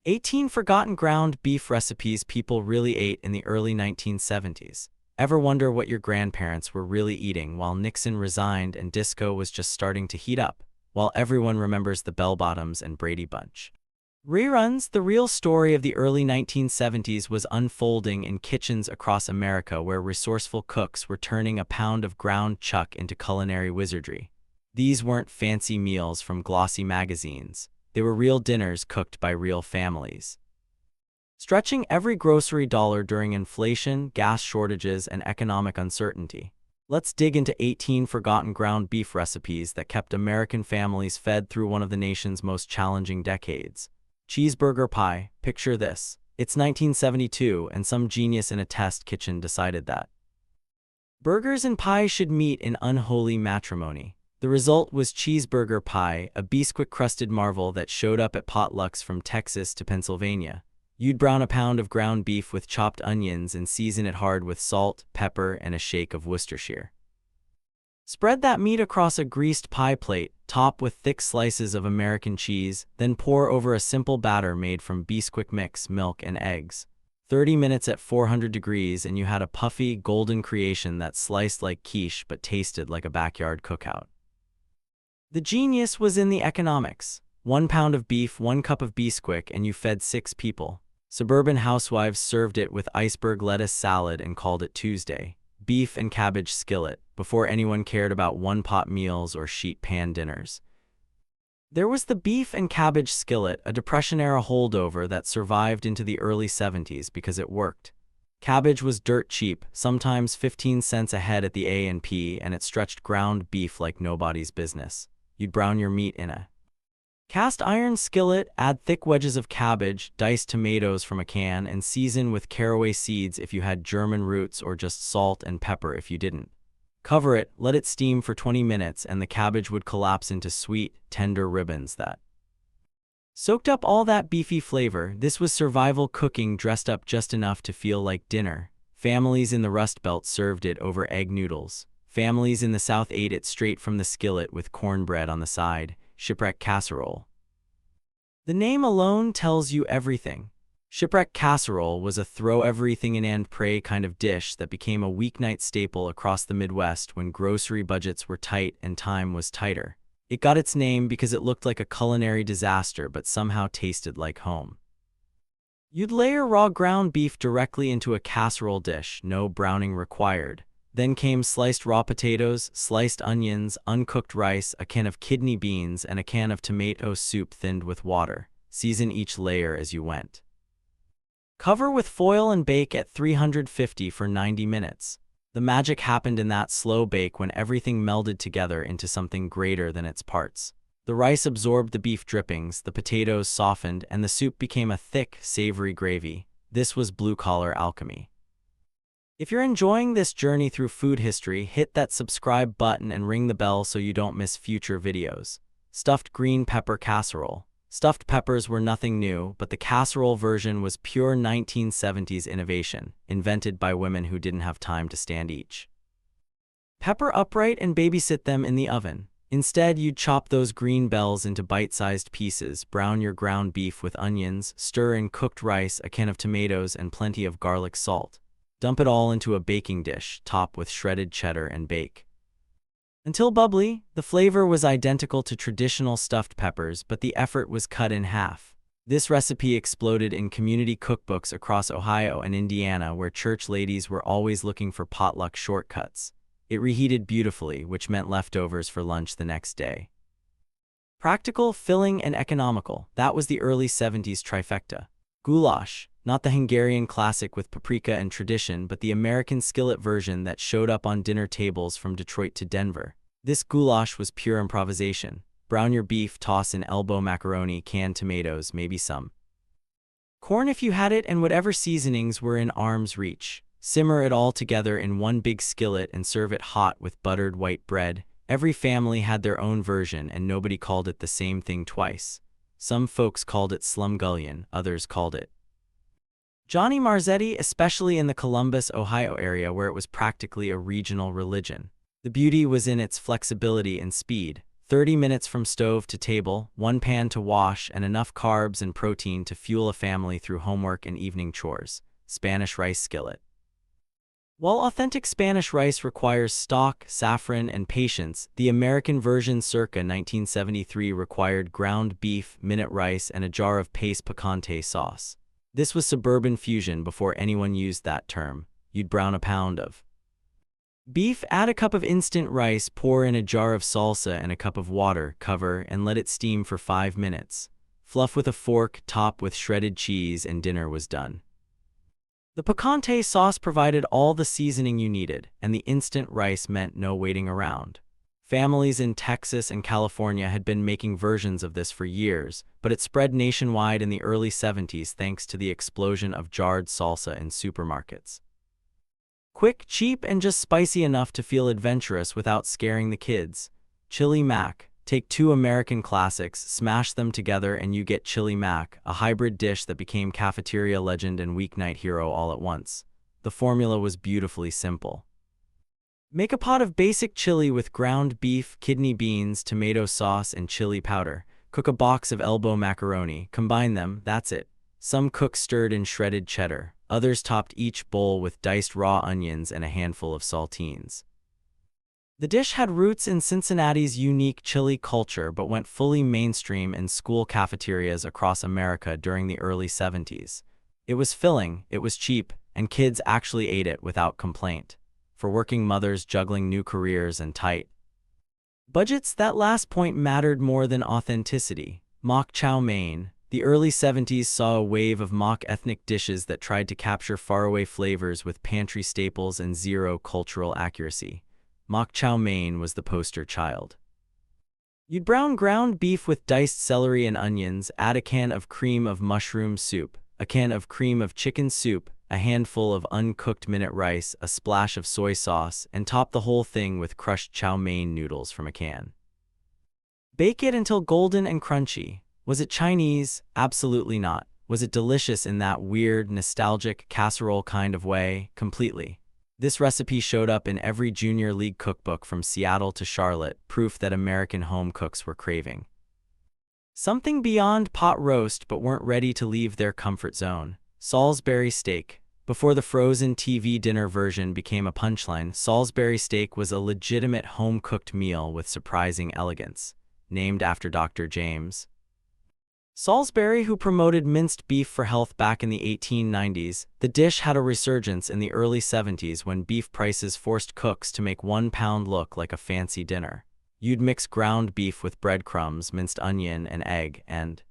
18 Forgotten Ground Beef Recipes People Really Ate in the Early 1970s. Ever wonder what your grandparents were really eating while Nixon resigned and disco was just starting to heat up, while everyone remembers the bell-bottoms and Brady Bunch? Reruns. The real story of the early 1970s was unfolding in kitchens across America where resourceful cooks were turning a pound of ground chuck into culinary wizardry. These weren't fancy meals from glossy magazines. They were real dinners cooked by real families. Stretching every grocery dollar during inflation, gas shortages, and economic uncertainty. Let's dig into 18 forgotten ground beef recipes that kept American families fed through one of the nation's most challenging decades. Cheeseburger pie. Picture this. It's 1972, and some genius in a test kitchen decided that burgers and pie should meet in unholy matrimony. The result was cheeseburger pie, a Bisquick-crusted marvel that showed up at potlucks from Texas to Pennsylvania. You'd brown a pound of ground beef with chopped onions and season it hard with salt, pepper, and a shake of Worcestershire. Spread that meat across a greased pie plate, top with thick slices of American cheese, then pour over a simple batter made from Bisquick mix, milk, and eggs. 30 minutes at 400 degrees and you had a puffy, golden creation that sliced like quiche but tasted like a backyard cookout. The genius was in the economics. 1 pound of beef, 1 cup of Bisquick, and you fed 6 people. Suburban housewives served it with iceberg lettuce salad and called it Tuesday. Beef and cabbage skillet, before anyone cared about one-pot meals or sheet pan dinners. There was the beef and cabbage skillet, a Depression-era holdover that survived into the early 70s because it worked. Cabbage was dirt cheap, sometimes 15 cents a head at the A&P, and it stretched ground beef like nobody's business. You'd brown your meat in a cast iron skillet, add thick wedges of cabbage, diced tomatoes from a can, and season with caraway seeds if you had German roots or just salt and pepper if you didn't. Cover it, let it steam for 20 minutes, and the cabbage would collapse into sweet, tender ribbons that soaked up all that beefy flavor. This was survival cooking dressed up just enough to feel like dinner. Families in the Rust Belt served it over egg noodles. Families in the South ate it straight from the skillet with cornbread on the side. Shipwreck casserole. The name alone tells you everything. Shipwreck casserole was a throw-everything-in-and-pray kind of dish that became a weeknight staple across the Midwest when grocery budgets were tight and time was tighter. It got its name because it looked like a culinary disaster but somehow tasted like home. You'd layer raw ground beef directly into a casserole dish, no browning required. Then came sliced raw potatoes, sliced onions, uncooked rice, a can of kidney beans, and a can of tomato soup thinned with water. Season each layer as you went. Cover with foil and bake at 350 for 90 minutes. The magic happened in that slow bake when everything melded together into something greater than its parts. The rice absorbed the beef drippings, the potatoes softened, and the soup became a thick, savory gravy. This was blue-collar alchemy. If you're enjoying this journey through food history, hit that subscribe button and ring the bell so you don't miss future videos. Stuffed green pepper casserole. Stuffed peppers were nothing new, but the casserole version was pure 1970s innovation, invented by women who didn't have time to stand each pepper upright and babysit them in the oven. Instead, you'd chop those green bells into bite-sized pieces, brown your ground beef with onions, stir in cooked rice, a can of tomatoes, and plenty of garlic salt. Dump it all into a baking dish, top with shredded cheddar, and bake until bubbly. The flavor was identical to traditional stuffed peppers, but the effort was cut in half. This recipe exploded in community cookbooks across Ohio and Indiana, where church ladies were always looking for potluck shortcuts. It reheated beautifully, which meant leftovers for lunch the next day. Practical, filling, and economical. That was the early 70s trifecta. Goulash. Not the Hungarian classic with paprika and tradition, but the American skillet version that showed up on dinner tables from Detroit to Denver. This goulash was pure improvisation. Brown your beef, toss in elbow macaroni, canned tomatoes, maybe some corn if you had it, and whatever seasonings were in arm's reach. Simmer it all together in one big skillet and serve it hot with buttered white bread. Every family had their own version and nobody called it the same thing twice. Some folks called it slumgullion, others called it Johnny Marzetti, especially in the Columbus, Ohio area where it was practically a regional religion. The beauty was in its flexibility and speed. 30 minutes from stove to table, one pan to wash, and enough carbs and protein to fuel a family through homework and evening chores. Spanish rice skillet. While authentic Spanish rice requires stock, saffron, and patience, the American version circa 1973 required ground beef, minute rice, and a jar of paste picante sauce. This was suburban fusion before anyone used that term. You'd brown a pound of beef, add a cup of instant rice, pour in a jar of salsa and a cup of water, cover, and let it steam for 5 minutes. Fluff with a fork, top with shredded cheese, and dinner was done. The picante sauce provided all the seasoning you needed, and the instant rice meant no waiting around. Families in Texas and California had been making versions of this for years, but it spread nationwide in the early 70s thanks to the explosion of jarred salsa in supermarkets. Quick, cheap, and just spicy enough to feel adventurous without scaring the kids. Chili mac. Take two American classics, smash them together, and you get chili mac, a hybrid dish that became cafeteria legend and weeknight hero all at once. The formula was beautifully simple. Make a pot of basic chili with ground beef, kidney beans, tomato sauce, and chili powder. Cook a box of elbow macaroni, combine them, that's it. Some cooks stirred in shredded cheddar, others topped each bowl with diced raw onions and a handful of saltines. The dish had roots in Cincinnati's unique chili culture but went fully mainstream in school cafeterias across America during the early 70s. It was filling, it was cheap, and kids actually ate it without complaint. For working mothers juggling new careers and tight budgets, that last point mattered more than authenticity. Mock chow mein. The early 70s saw a wave of mock ethnic dishes that tried to capture faraway flavors with pantry staples and zero cultural accuracy. Mock chow mein was the poster child. You'd brown ground beef with diced celery and onions, add a can of cream of mushroom soup, a can of cream of chicken soup, a handful of uncooked minute rice, a splash of soy sauce, and top the whole thing with crushed chow mein noodles from a can. Bake it until golden and crunchy. Was it Chinese? Absolutely not. Was it delicious in that weird, nostalgic casserole kind of way? Completely. This recipe showed up in every junior league cookbook from Seattle to Charlotte, proof that American home cooks were craving something beyond pot roast but weren't ready to leave their comfort zone. Salisbury steak. Before the frozen TV dinner version became a punchline, Salisbury steak was a legitimate home-cooked meal with surprising elegance. Named after Dr. James Salisbury, who promoted minced beef for health back in the 1890s, the dish had a resurgence in the early 70s when beef prices forced cooks to make 1 pound look like a fancy dinner. You'd mix ground beef with breadcrumbs, minced onion, and egg, and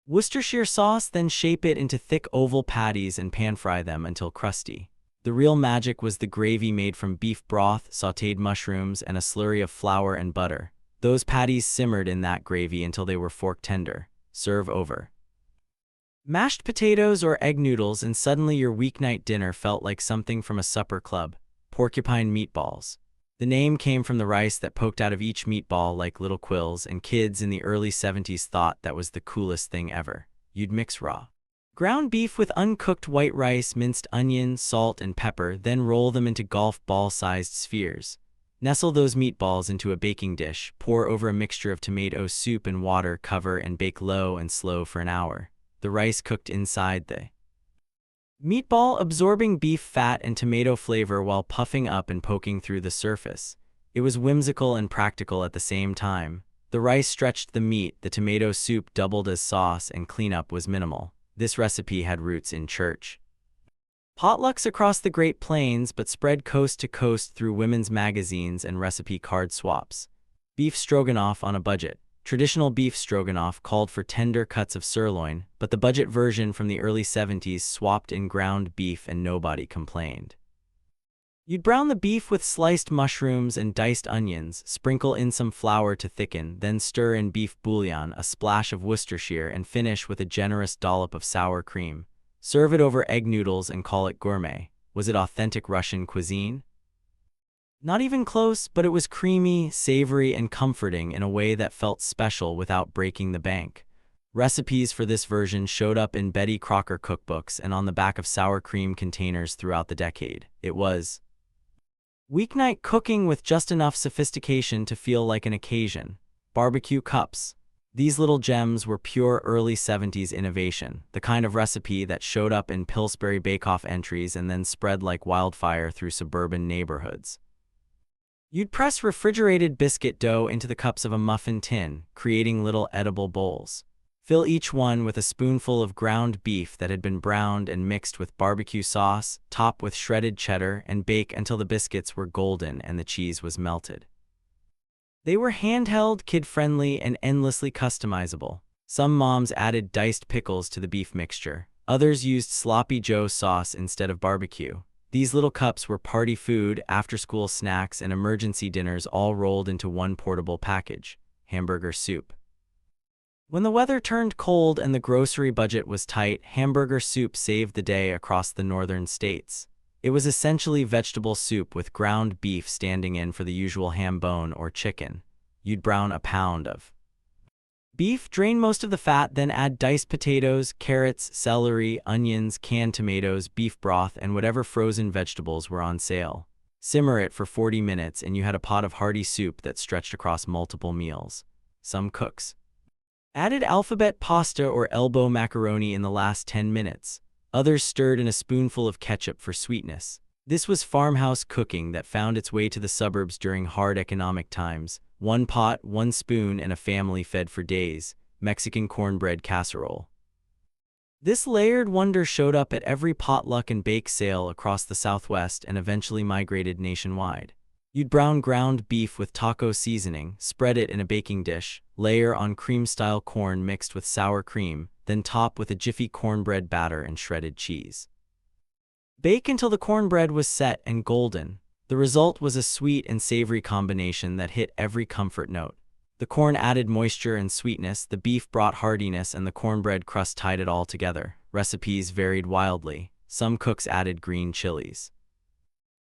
Worcestershire sauce, then shape it into thick oval patties and pan-fry them until crusty. The real magic was the gravy made from beef broth, sautéed mushrooms, and a slurry of flour and butter. Those patties simmered in that gravy until they were fork tender. Serve over mashed potatoes or egg noodles, and suddenly your weeknight dinner felt like something from a supper club. Porcupine meatballs. The name came from the rice that poked out of each meatball like little quills, and kids in the early 70s thought that was the coolest thing ever. You'd mix raw ground beef with uncooked white rice, minced onion, salt, and pepper, then roll them into golf ball-sized spheres. Nestle those meatballs into a baking dish, pour over a mixture of tomato soup and water, cover, and bake low and slow for an hour. The rice cooked inside the meatball, absorbing beef fat and tomato flavor while puffing up and poking through the surface. It was whimsical and practical at the same time. The rice stretched the meat, the tomato soup doubled as sauce, and cleanup was minimal. This recipe had roots in church potlucks across the Great Plains, but spread coast to coast through women's magazines and recipe card swaps. Beef stroganoff on a budget. Traditional beef stroganoff called for tender cuts of sirloin, but the budget version from the early 70s swapped in ground beef and nobody complained. You'd brown the beef with sliced mushrooms and diced onions, sprinkle in some flour to thicken, then stir in beef bouillon, a splash of Worcestershire, and finish with a generous dollop of sour cream. Serve it over egg noodles and call it gourmet. Was it authentic Russian cuisine? Not even close, but it was creamy, savory, and comforting in a way that felt special without breaking the bank. Recipes for this version showed up in Betty Crocker cookbooks and on the back of sour cream containers throughout the decade. It was Weeknight cooking with just enough sophistication to feel like an occasion. Barbecue cups. These little gems were pure early 70s innovation, the kind of recipe that showed up in Pillsbury Bake-Off entries and then spread like wildfire through suburban neighborhoods. You'd press refrigerated biscuit dough into the cups of a muffin tin, creating little edible bowls. Fill each one with a spoonful of ground beef that had been browned and mixed with barbecue sauce, top with shredded cheddar, and bake until the biscuits were golden and the cheese was melted. They were handheld, kid-friendly, and endlessly customizable. Some moms added diced pickles to the beef mixture. Others used sloppy Joe sauce instead of barbecue. These little cups were party food, after-school snacks, and emergency dinners all rolled into one portable package: hamburger soup. When the weather turned cold and the grocery budget was tight, hamburger soup saved the day across the northern states. It was essentially vegetable soup with ground beef standing in for the usual ham bone or chicken. You'd brown a pound of beef, drain most of the fat, then add diced potatoes, carrots, celery, onions, canned tomatoes, beef broth, and whatever frozen vegetables were on sale. Simmer it for 40 minutes and you had a pot of hearty soup that stretched across multiple meals. Some cooks added alphabet pasta or elbow macaroni in the last 10 minutes. Others stirred in a spoonful of ketchup for sweetness. This was farmhouse cooking that found its way to the suburbs during hard economic times. One pot, one spoon, and a family fed for days. Mexican cornbread casserole. This layered wonder showed up at every potluck and bake sale across the Southwest and eventually migrated nationwide. You'd brown ground beef with taco seasoning, spread it in a baking dish, layer on cream-style corn mixed with sour cream, then top with a jiffy cornbread batter and shredded cheese. Bake until the cornbread was set and golden. The result was a sweet and savory combination that hit every comfort note. The corn added moisture and sweetness, the beef brought heartiness, and the cornbread crust tied it all together. Recipes varied wildly. Some cooks added green chilies.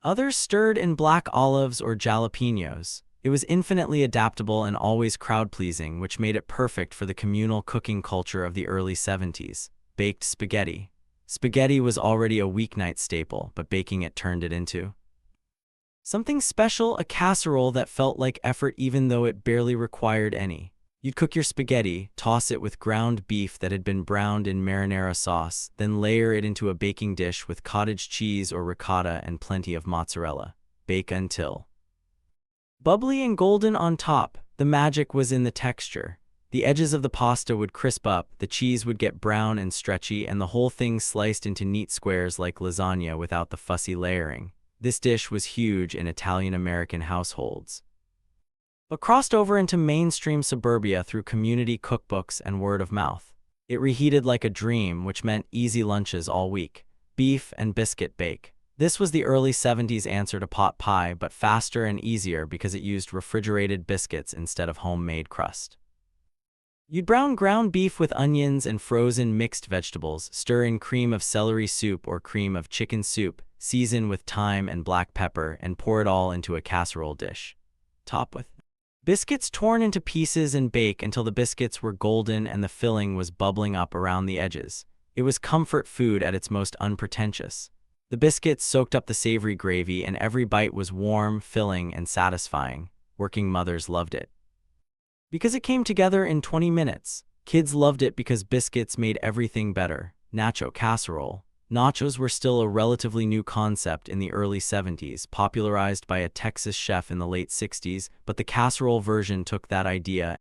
Others stirred in black olives or jalapenos. It was infinitely adaptable and always crowd-pleasing, which made it perfect for the communal cooking culture of the early 70s. Baked spaghetti. Spaghetti was already a weeknight staple, but baking it turned it into something special, a casserole that felt like effort even though it barely required any. You'd cook your spaghetti, toss it with ground beef that had been browned in marinara sauce, then layer it into a baking dish with cottage cheese or ricotta and plenty of mozzarella. Bake until bubbly and golden on top. The magic was in the texture. The edges of the pasta would crisp up, the cheese would get brown and stretchy, and the whole thing sliced into neat squares like lasagna without the fussy layering. This dish was huge in Italian-American households, but crossed over into mainstream suburbia through community cookbooks and word of mouth. It reheated like a dream, which meant easy lunches all week. Beef and biscuit bake. This was the early 70s answer to pot pie, but faster and easier because it used refrigerated biscuits instead of homemade crust. You'd brown ground beef with onions and frozen mixed vegetables, stir in cream of celery soup or cream of chicken soup, season with thyme and black pepper, and pour it all into a casserole dish. Top with biscuits torn into pieces and bake until the biscuits were golden and the filling was bubbling up around the edges. It was comfort food at its most unpretentious. The biscuits soaked up the savory gravy and every bite was warm, filling, and satisfying. Working mothers loved it because it came together in 20 minutes. Kids loved it because biscuits made everything better. Nacho casserole. Nachos were still a relatively new concept in the early 70s, popularized by a Texas chef in the late 60s, but the casserole version took that idea